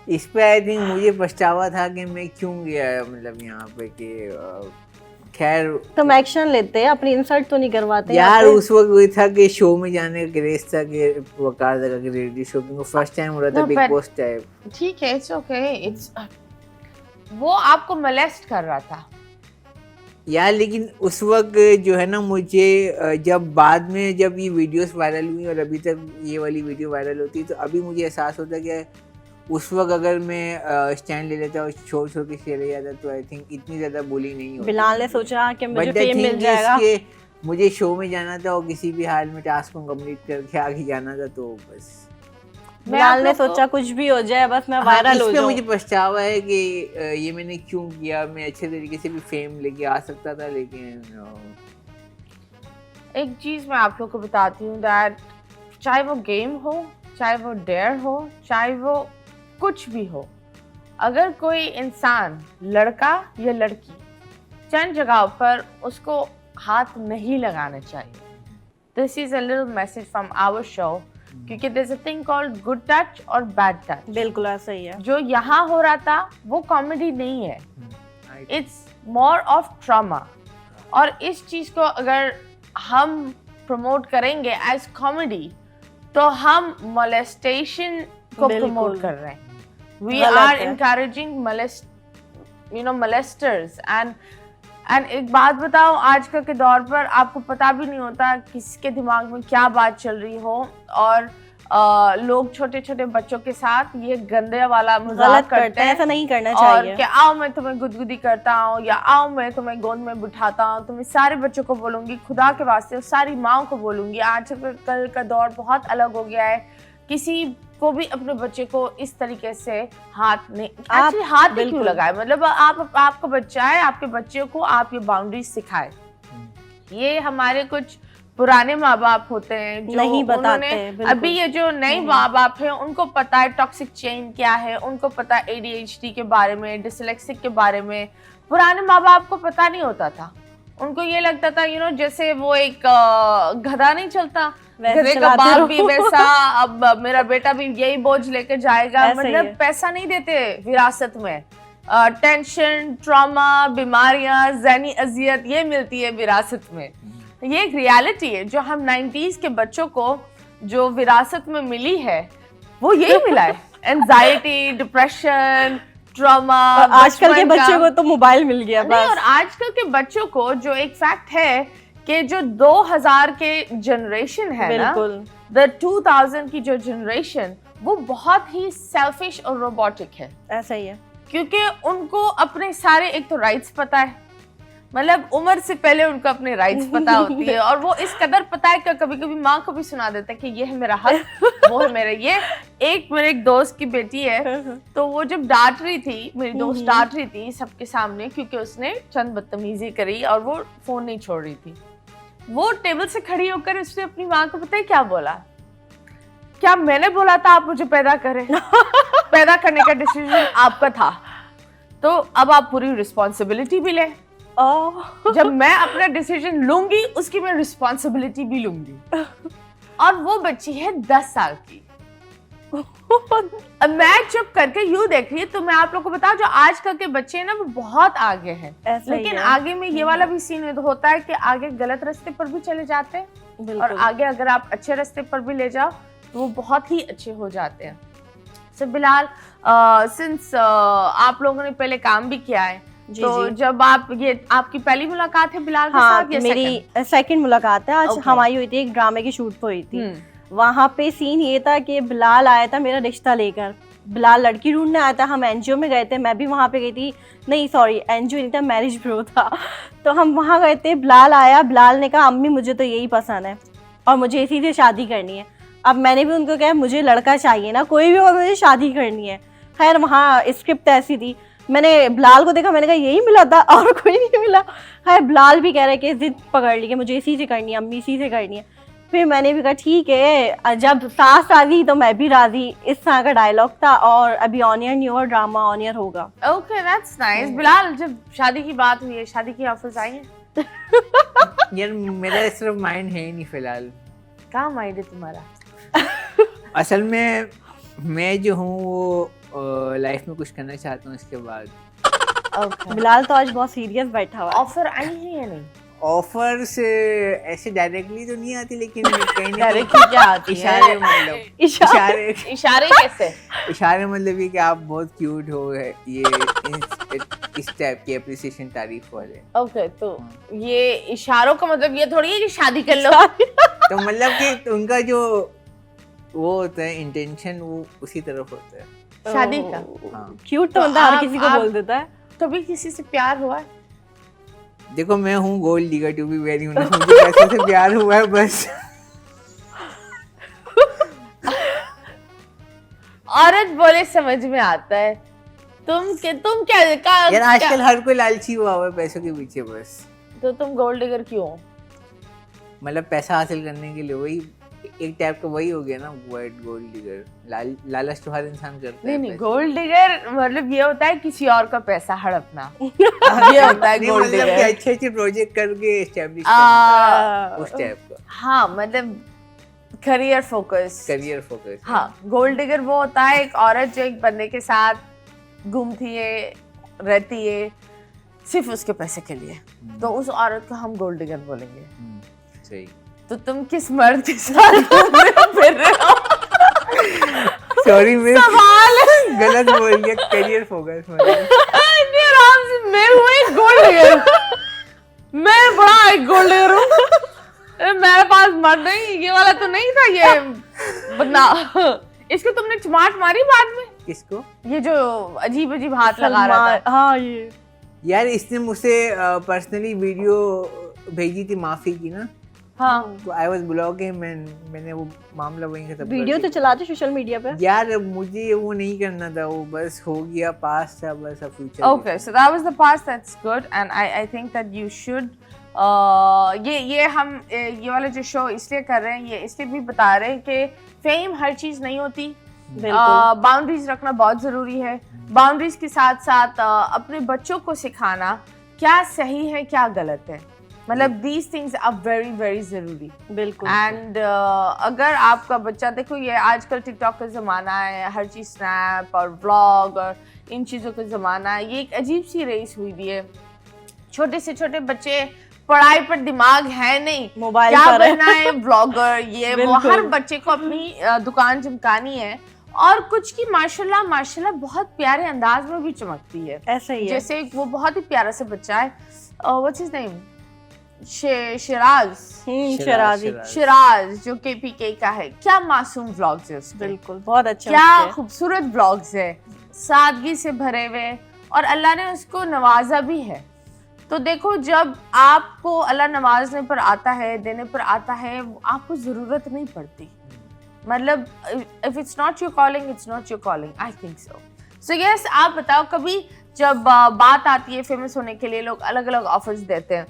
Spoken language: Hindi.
इस पे आई थिंक मुझे पछतावा था कि मैं क्यों गया, मतलब यहाँ पे कि खैर तुम एक्शन लेते हैं, अपनी इंसल्ट तो नहीं करवाते यार। उस वक्त वही था कि शो में जाने का क्रेज था कि वकार का रियलिटी शो, क्योंकि फर्स्ट टाइम हो रहा था बिग बॉस टाइप। ठीक है, इट्स ओके, इट्स वो आपको मोलेस्ट कर रहा था यार लेकिन उस वक्त जो है ना, मुझे जब बाद में जब ये वीडियोस वायरल हुई और अभी तक ये वाली वीडियो वायरल होती है, तो अभी मुझे एहसास होता है कि उस वक्त अगर मैं स्टैंड ले लेता और छोड़ छोड़ के चले जाता तो आई थिंक इतनी ज़्यादा बुली नहीं होती। बिलाल ने सोचा कि मुझे But the fame thing mill is जाएगा। कि मुझे शो में जाना था और किसी भी हाल में टास्क को कंप्लीट करके आगे जाना था, तो बस बिलाल ने सोचा कुछ भी हो जाए, बस मैं वायरल हो जाऊं। जाऊं। मुझे पछतावा है कि ये मैंने क्यों किया। मैं अच्छे तरीके से भी फेम लेके आ सकता था, लेकिन एक चीज मैं आप लोग को बताती हूँ दैट चाहे वो गेम हो, चाहे वो डेयर हो, चाहे वो कुछ भी हो, अगर कोई इंसान, लड़का या लड़की, चंद जगहों पर उसको हाथ नहीं लगाना चाहिए। This is a little message from our show, क्योंकि there is a thing called good touch और बैड टच। बिल्कुल ऐसा ही है। जो यहाँ हो रहा था वो कॉमेडी नहीं है, इट्स मोर ऑफ ट्रॉमा। और इस चीज को अगर हम प्रमोट करेंगे एज कॉमेडी, तो हम मोलेस्टेशन को प्रमोट कर रहे हैं। We are encouraging molesters. And एक बात बताओ, आजकल के दौर पर आपको पता भी नहीं होता किसके दिमाग में क्या बात चल रही हो, और लोग छोटे छोटे बच्चों के साथ ये गंदे वाला मजाक करते हैं। ऐसा नहीं करना चाहिए। और कि आओ मैं तुम्हें गुदगुदी करता हूँ, या आओ मैं तुम्हें गोद में बिठाता हूँ। तुम्हें सारे बच्चों को बोलूंगी, खुदा के वास्ते, और सारी माओ को बोलूंगी, आजकल का दौर बहुत अलग हो गया है। किसी को भी अपने बच्चे को इस तरीके से हाथ नहीं, एक्चुअली हाथ ही क्यों लगाए? मतलब आपका बच्चा है, आपके बच्चे को आप ये बाउंड्री सिखाए। ये हमारे कुछ पुराने माँ बाप होते हैं जो नहीं बताते। अभी ये जो नए माँ बाप हैं उनको पता है टॉक्सिक चेन क्या है, उनको पता है ADHD के बारे में, डिसलेक्सिक के बारे में। पुराने माँ बाप को पता नहीं होता था। उनको ये लगता था जैसे वो एक गधा नहीं चलता, गधे का बाप भी वैसा, अब मेरा बेटा भी यही बोझ लेके जाएगा। मतलब पैसा नहीं देते विरासत में, टेंशन, ट्रॉमा, बीमारियां, ज़हनी अजियत ये मिलती है विरासत में। ये एक रियलिटी है जो हम 90s के बच्चों को जो विरासत में मिली है वो यही मिला है। Anxiety, depression, trauma. आजकल के बच्चों को तो मोबाइल मिल गया बस। और आजकल के बच्चों को जो एक फैक्ट है कि जो 2000 के जनरेशन है ना, द 2000 की जो जनरेशन, वो बहुत ही सेल्फिश और रोबोटिक है। ऐसा ही है, क्योंकि उनको अपने सारे एक तो राइट्स पता है, मतलब उम्र से पहले उनको अपने राइट्स पता होती है, और वो इस कदर पता है कि कभी कभी माँ को भी सुना देता है कि ये है मेरा हक, वो है मेरा ये। मेरे एक दोस्त की बेटी है, तो वो जब डांट रही थी, मेरी दोस्त डांट रही थी सबके सामने, क्योंकि उसने चंद बदतमीजी करी और वो फोन नहीं छोड़ रही थी। वो टेबल से खड़ी होकर उसने अपनी माँ को पता है क्या बोला? क्या मैंने बोला था आप मुझे पैदा करें? पैदा करने का डिसीजन आपका था, तो अब आप पूरी रिस्पॉन्सिबिलिटी भी लें। जब मैं अपना डिसीजन लूंगी, उसकी मैं रिस्पॉन्सिबिलिटी भी लूंगी। और वो बच्ची है 10 साल की। अब मैं चुप करके यूं देख रही है, तो मैं आप लोगों को बताऊं, जो आजकल के बच्चे हैं ना वो बहुत आगे हैं। लेकिन आगे में ये वाला भी सीन होता है कि आगे गलत रास्ते पर भी चले जाते हैं, और आगे अगर आप अच्छे रास्ते पर भी ले जाओ तो वो बहुत ही अच्छे हो जाते हैं। सो बिलाल, सिंस आप लोगों ने पहले काम भी किया है, तो जब आपकी पहली मुलाकात है बिलाल के साथ या मेरी सेकंड मुलाकात है। आज हमारी हुई थी, एक ड्रामे की शूट हुई थी। वहाँ पे सीन ये था कि बिलाल आया था मेरा रिश्ता लेकर। बिलाल लड़की ढूंढने आया था, हम NGO में गए थे, मैं भी वहाँ पे गई थी। नहीं सॉरी, NGO नहीं था, मैरिज ब्यूरो था। तो हम वहाँ गए थे, बिलाल आया। बिलाल ने कहा अम्मी मुझे तो यही पसंद है और मुझे इसी से शादी करनी है। अब मैंने भी उनको कहा मुझे लड़का चाहिए ना, कोई भी हो, मुझे शादी करनी है। खैर वहाँ स्क्रिप्ट ऐसी थी, मैंने बिलाल को देखा, मैंने कहा यही मिला था और कोई नहीं मिला। खैर बिलाल भी कह रहे कि जिद पकड़ ली कि मुझे इसी से करनी है, अम्मी इसी से करनी है। फिर मैंने भी कहा ठीक है, जब सास राजी तो मैं भी राजी। इस तरह का डायलॉग था, और अभी ऑन ईयर नहीं हुआ, ड्रामा ऑन ईयर होगा। Okay, that's nice. बिलाल, जब शादी की बात हुई है, शादी की ऑफर्स आई हैं? यार मेरा इस तरफ माइंड है ही नहीं फिलहाल। कहाँ माइंड है तुम्हारा? असल में मैं जो हूँ वो लाइफ में कुछ करना चाहता हूँ इसके बाद। Okay. बिलाल तो आज बहुत सीरियस बैठा हुआ है। ऑफर आई है या नहीं? ऑफर से ऐसे डायरेक्टली तो नहीं आती, लेकिन कहीं ना डायरेक्टली क्या आती है? इशारे मतलब इशारे इशारे कैसे? इशारे मतलब ये कि आप बहुत क्यूट हो, है ये इस टाइप की एप्रिसिएशन, तारीफ वाले। ओके, तो ये इशारों का मतलब ये थोड़ी है कि शादी कर लो। तो मतलब कि उनका जो वो होता है इंटेंशन, वो उसी तरफ होता है शादी का। हाँ। क्यूट तो बंदा हर किसी को बोल देता है। कभी किसी से प्यार हुआ है? देखो मैं हूँ gold digger to be very honest, मुझे पैसे से प्यार हुआ है बस। औरत बोले समझ में आता है। तुम क्या यार आजकल हर कोई लालची हुआ है पैसों के पीछे बस। तो तुम गोल्ड डिगर क्यों हो? मतलब पैसा हासिल करने के लिए, वही एक टाइप का वही हो गया ना वर्ड गोल्ड डिगर। लालच तो हर इंसान करता है। नहीं, गोल्ड डिगर मतलब ये होता है किसी और का पैसा हड़पना। ये होता है गोल्ड मतलब कि डिगर। अच्छे प्रोजेक्ट करके एस्टैब्लिश करना, उस टाइप का। हाँ, मतलब करियर फोकस। Career focus. हाँ, गोल्ड डिगर वो होता है एक औरत जो एक बंदे के साथ घूमती है, रहती है सिर्फ उसके पैसे के लिए, तो उस औरत को हम गोल्ड डिगर बोलेंगे। सही। तो तुम किस मर्द के साथ फिर रहे हो? सॉरी मैं सवाल गलत बोल गया। करियर फोकस मतलब इतनी आराम से मैं हूँ एक गोल्ड डिगर। मैं बड़ा एक गोल्ड डिगर हूँ। मेरे पास मर्द नहीं, ये वाला तो नहीं था ये बंदा। इसको तुमने चमाट मारी बाद में? किसको? ये जो अजीब अजीब हाथ लगा रहा था। हाँ ये यार इसने मुझसे पर्सनली वीडियो भेजी थी माफी की ना। हाँ, तो आई वाज ब्लॉगिंग, मैंने वो मामला वहीं खत्म कर वीडियो तो दिया। चलाते सोशल मीडिया पे। यार मुझे वो नहीं करना था, वो बस हो गया, पास था बस, अब future. okay, so that was the past. That's good, and I think that you should. ये हम ये वाला जो शो इसलिए कर रहे हैं, ये इसलिए भी बता रहे हैं कि फेम हर चीज नहीं होती। बिल्कुल। बाउंड्रीज रखना बहुत जरूरी है। बाउंड्रीज के साथ साथ अपने बच्चों को सिखाना क्या सही है क्या गलत है, मतलब these things are very very जरूरी। बिल्कुल। एंड अगर आपका बच्चा, देखो ये आजकल टिकटॉक का ज़माना है, हर चीज़ स्नैप और व्लॉग और इन चीज़ों का ज़माना है। ये एक अजीब सी रेस हुई भी है। छोटे से छोटे बच्चे, पढ़ाई पर दिमाग है नहीं, मोबाइल क्या पर बनना है, ब्लॉगर, ये वो। हर बच्चे को अपनी दुकान चमकानी है, और कुछ की माशाल्लाह बहुत प्यारे अंदाज में भी चमकती है। ऐसा ही है। जैसे वो बहुत ही प्यारा सा बच्चा है, व्हाट्स हिज नेम, शिराज, जो KPK का है। क्या मासूम व्लॉग्स है उसके। बिल्कुल, बहुत अच्छा। क्या खूबसूरत व्लॉग्स है, सादगी से भरे हुए, और अल्लाह ने उसको नवाजा भी है। तो देखो, जब आपको अल्लाह नवाजने पर आता है, देने पर आता है, आपको जरूरत नहीं पड़ती। मतलब if it's not your calling, it's not your calling, I think so. So yes, आप बताओ, कभी जब बात आती है फेमस होने के लिए, लोग अलग अलग ऑफर्स देते हैं,